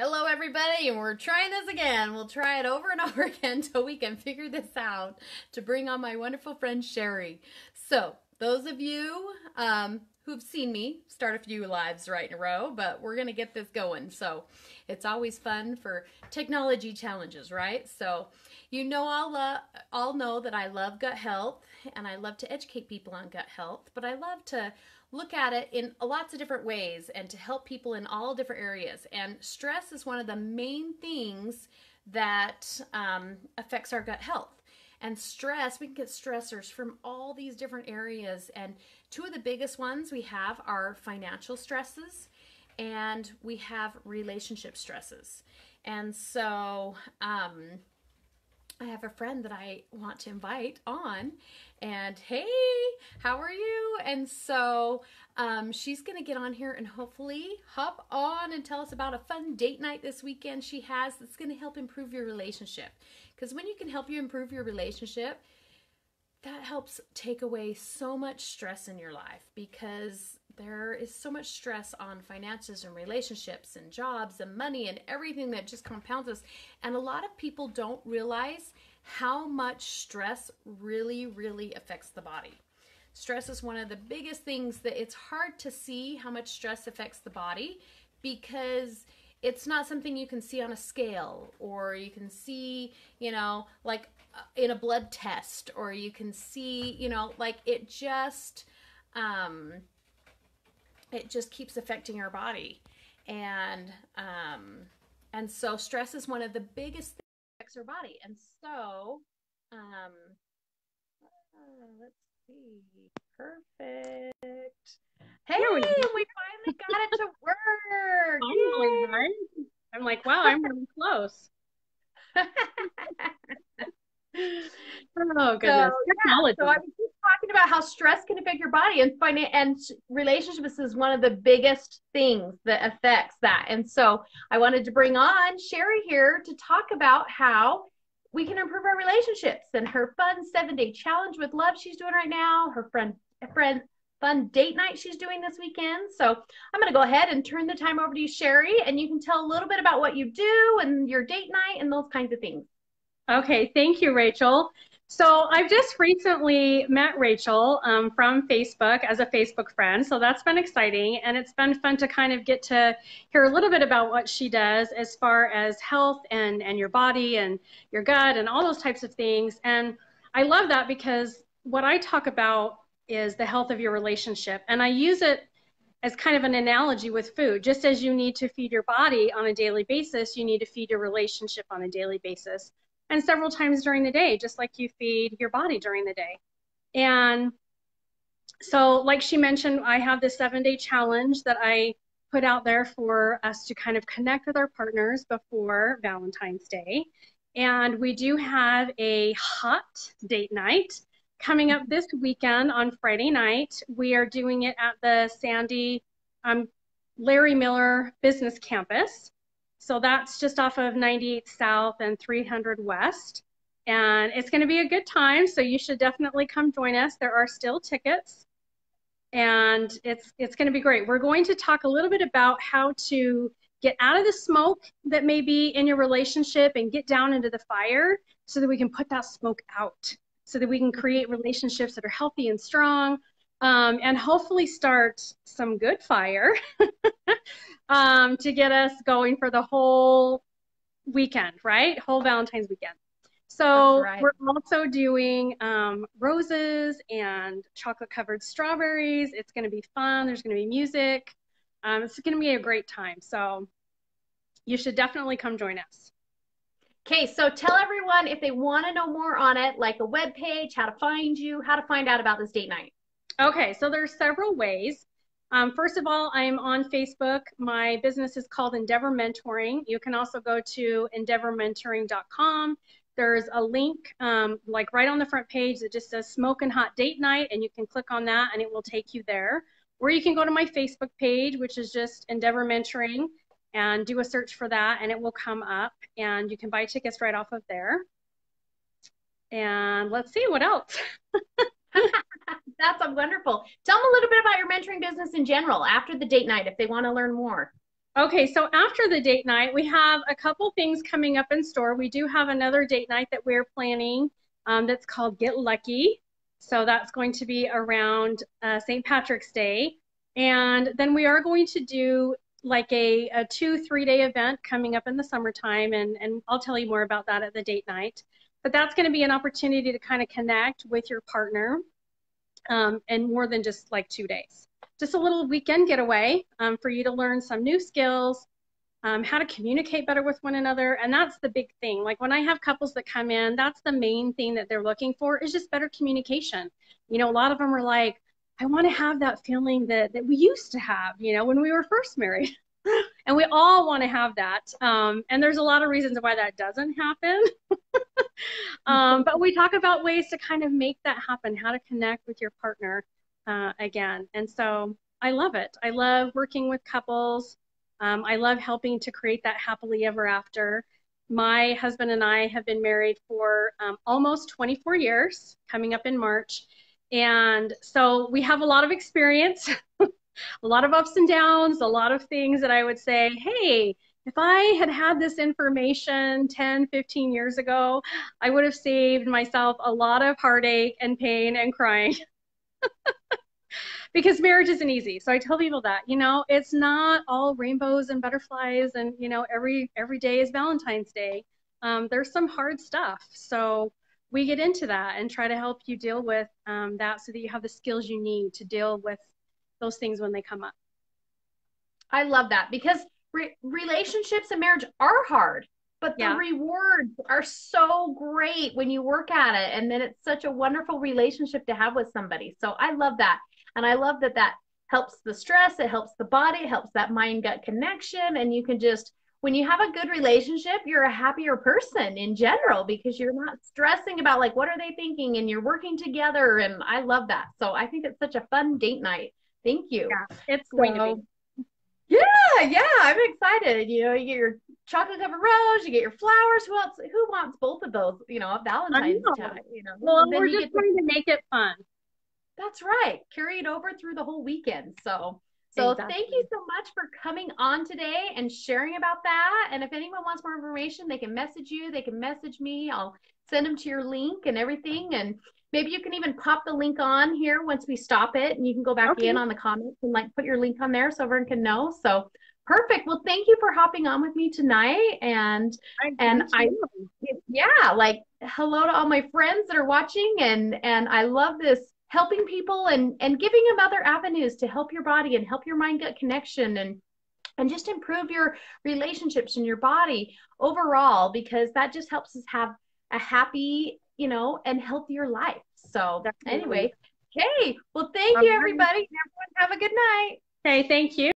Hello, everybody, and we're trying this again. We'll try it over and over again until we can figure this out to bring on my wonderful friend Sherry. So, those of you who've seen me start a few lives right in a row, but we're going to get this going. So, it's always fun for technology challenges, right? So, all know that I love gut health and I love to educate people on gut health, but I love to look at it in lots of different ways and to help people in all different areas. And stress is one of the main things that affects our gut health. And stress, we can get stressors from all these different areas. And two of the biggest ones we have are financial stresses and we have relationship stresses. And so, I have a friend that I want to invite on, and hey, how are you? And so she's going to get on here and hopefully hop on and tell us about a fun date night this weekend she has that's going to help improve your relationship. Because when you can help you improve your relationship, that helps take away so much stress in your life, because there is so much stress on finances and relationships and jobs and money and everything that just compounds us. And a lot of people don't realize how much stress really affects the body. Stress is one of the biggest things that it's hard to see how much stress affects the body, because it's not something you can see on a scale, or you can see, like in a blood test, or you can see, like it just keeps affecting our body. And so stress is one of the biggest things that affects our body. And so let's see. Perfect. Hey, Here we go. we finally got it to work. Finally, right? I'm like, wow, I'm really close. Oh So goodness, yeah, technology. so I was just talking about how stress can affect your body, and relationships is one of the biggest things that affects that. And so I wanted to bring on Sherry here to talk about how we can improve our relationships and her fun 7-day challenge with love she's doing right now, her friend fun date night she's doing this weekend. So I'm going to go ahead and turn the time over to you, Sherry, and you can tell a little bit about what you do and your date night and those kinds of things. Okay, thank you, Rachel. So I've just recently met Rachel from Facebook as a Facebook friend. So that's been exciting, and it's been fun to kind of get to hear a little bit about what she does as far as health and your body and your gut and all those types of things. And I love that because what I talk about is the health of your relationship. And I use it as kind of an analogy with food. Just as you need to feed your body on a daily basis, you need to feed your relationship on a daily basis and several times during the day, just like you feed your body during the day. And so, like she mentioned, I have this 7-day challenge that I put out there for us to kind of connect with our partners before Valentine's Day. And we do have a hot date night coming up this weekend on Friday night. We are doing it at the Sandy Larry Miller Business Campus. So that's just off of 98 South and 300 West. And it's going to be a good time. So you should definitely come join us. There are still tickets. And it's going to be great. We're going to talk a little bit about how to get out of the smoke that may be in your relationship and get down into the fire so that we can put that smoke out, so that we can create relationships that are healthy and strong, and hopefully start some good fire to get us going for the whole weekend, right? Whole Valentine's weekend. So Right. we're also doing roses and chocolate covered strawberries. It's going to be fun. There's going to be music. It's going to be a great time. So you should definitely come join us. Okay, so tell everyone if they want to know more on it, like a web page, how to find you, how to find out about this date night. Okay, so there's several ways. First of all, I'm on Facebook. My business is called Endeavor Mentoring. You can also go to endeavormentoring.com. There's a link like right on the front page that just says Smoking Hot Date Night, and you can click on that and it will take you there. Or you can go to my Facebook page, which is just Endeavor Mentoring, and do a search for that and it will come up, and you can buy tickets right off of there. And let's see what else. That's wonderful. Tell them a little bit about your mentoring business in general after the date night if they want to learn more. Okay, so after the date night, we have a couple things coming up in store. We do have another date night that we're planning that's called Get Lucky. So that's going to be around St. Patrick's Day. And then we are going to do like a 2-3 day event coming up in the summertime. And I'll tell you more about that at the date night. But that's going to be an opportunity to kind of connect with your partner and more than just like 2 days. Just a little weekend getaway for you to learn some new skills, how to communicate better with one another. And that's the big thing. Like when I have couples that come in, that's the main thing that they're looking for is just better communication. You know, a lot of them are like, I want to have that feeling that we used to have, you know, when we were first married. And we all want to have that. And there's a lot of reasons why that doesn't happen. But we talk about ways to kind of make that happen, how to connect with your partner again. And so I love it. I love working with couples. I love helping to create that happily ever after. My husband and I have been married for almost 24 years, coming up in March. And so we have a lot of experience, a lot of ups and downs, a lot of things that I would say, hey, if I had had this information 10, 15 years ago, I would have saved myself a lot of heartache and pain and crying. Because marriage isn't easy. So I tell people that, you know, it's not all rainbows and butterflies and, you know, every day is Valentine's Day. There's some hard stuff. So we get into that and try to help you deal with that so that you have the skills you need to deal with those things when they come up. I love that because relationships and marriage are hard, but the Yeah. rewards are so great when you work at it. And then it's such a wonderful relationship to have with somebody. So I love that. And I love that that helps the stress, it helps the body, it helps that mind gut connection. And you can just, when you have a good relationship, you're a happier person in general because you're not stressing about like, what are they thinking? And you're working together. And I love that. So I think it's such a fun date night. Thank you. Yeah, it's going to be. Yeah, I'm excited. You know, you get your chocolate covered rose, you get your flowers. Who wants both of those, you know, I Valentine's know. time, you know? Well, Then we're you just get to, trying to make it fun. that's right. Carry it over through the whole weekend. So thank you Exactly. so much for coming on today and sharing about that. And if anyone wants more information, they can message you, they can message me. I'll send them to your link and everything. And maybe you can even pop the link on here once we stop it and you can go back Okay. in on the comments and like put your link on there so everyone can know. So perfect. Well, thank you for hopping on with me tonight. And Thank I you. yeah, like hello to all my friends that are watching and I love this helping people and giving them other avenues to help your body and help your mind gut connection and just improve your relationships and your body overall because that just helps us have a happy, you know, and healthier life. So Definitely. anyway, okay. Well, thank All you right. everybody. Everyone have a good night. Okay, thank you.